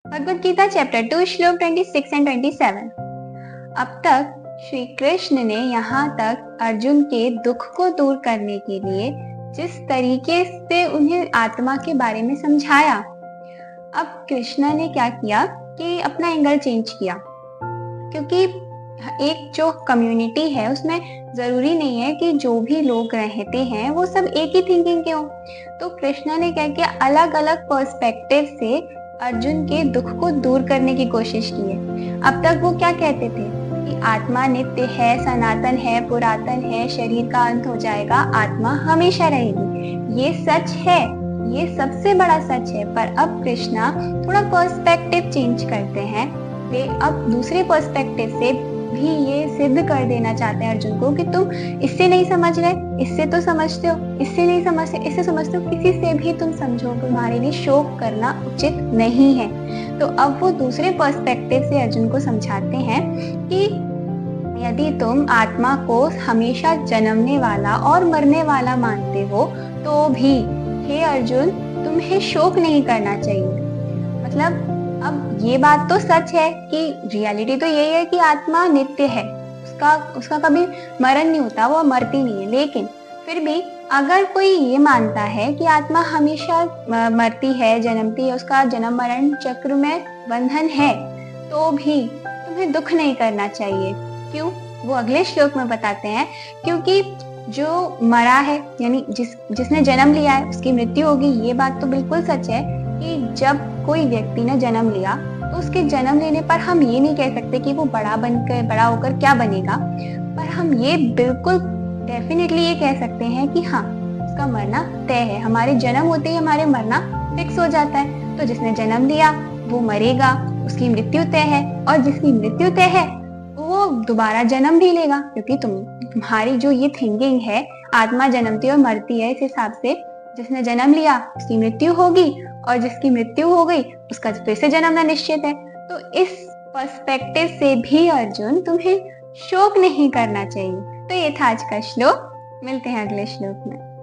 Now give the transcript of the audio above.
Bhagavad Gita chapter 2 श्लोक 26 and 27। अब तक श्री कृष्ण ने यहाँ तक अर्जुन के दुख को दूर करने के लिए जिस तरीके से उन्हें आत्मा के बारे में समझाया, अब कृष्णा ने क्या किया कि अपना एंगल चेंज किया। क्योंकि एक जो कम्युनिटी है उसमें जरूरी नहीं है कि जो भी लोग रहते हैं वो सब एक ही थिंकिंग के हों। तो कृष्णा ने क्या किया, अलग अलग पर्सपेक्टिव से अर्जुन के दुख को दूर करने की कोशिश की है। अब तक वो क्या कहते थे कि आत्मा नित्य है, सनातन है, पुरातन है, शरीर का अंत हो जाएगा, आत्मा हमेशा रहेगी। ये सच है, ये सबसे बड़ा सच है। पर अब कृष्णा थोड़ा पर्सपेक्टिव चेंज करते हैं। वे अब दूसरे पर्सपेक्टिव से भी ये सिद्ध कर देना चाहते हैं अर्जुन को कि तुम इससे नहीं समझ रहे, इससे तो समझते हो, इससे नहीं समझते, इससे समझते हो, किसी से भी तुम समझो, तुम्हारे लिए शोक करना उचित नहीं है। तो अब वो दूसरे पर्सपेक्टिव से अर्जुन को समझाते हैं कि यदि तुम आत्मा को हमेशा जन्मने वाला और मरने वाला मानते हो तो भी हे अर्जुन, तुम्हें शोक नहीं करना चाहिए। मतलब अब ये बात तो सच है कि रियलिटी तो यही है कि आत्मा नित्य है, उसका कभी मरण नहीं होता, वो मरती नहीं है। लेकिन फिर भी अगर कोई ये मानता है कि आत्मा हमेशा मरती है, जन्मती है, उसका जन्म मरण चक्र में बंधन है, तो भी तुम्हें दुख नहीं करना चाहिए। क्यों? वो अगले श्लोक में बताते हैं, क्योंकि जो मरा है यानी जिसने जन्म लिया है उसकी मृत्यु होगी। ये बात तो बिल्कुल सच है कि जब कोई व्यक्ति ने जन्म लिया तो उसके जन्म लेने पर हम ये नहीं कह सकते कि वो बड़ा होकर क्या बनेगा, पर हम ये बिल्कुल डेफिनेटली ये कह सकते हैं कि हाँ, उसका मरना तय है। हमारे जन्म होते ही हमारे मरना फिक्स हो जाता है। तो जिसने जन्म लिया वो मरेगा, उसकी मृत्यु तय है, और जिसकी मृत्यु तय है वो दोबारा जन्म भी लेगा। क्योंकि तुम्हारी जो ये थिंकिंग है, आत्मा जन्मती और मरती है, इस हिसाब से जिसने जन्म लिया उसकी मृत्यु होगी, और जिसकी मृत्यु हो गई उसका फिर से जन्मना निश्चित है। तो इस पर्सपेक्टिव से भी अर्जुन, तुम्हें शोक नहीं करना चाहिए। तो ये था आज का श्लोक। मिलते हैं अगले श्लोक में।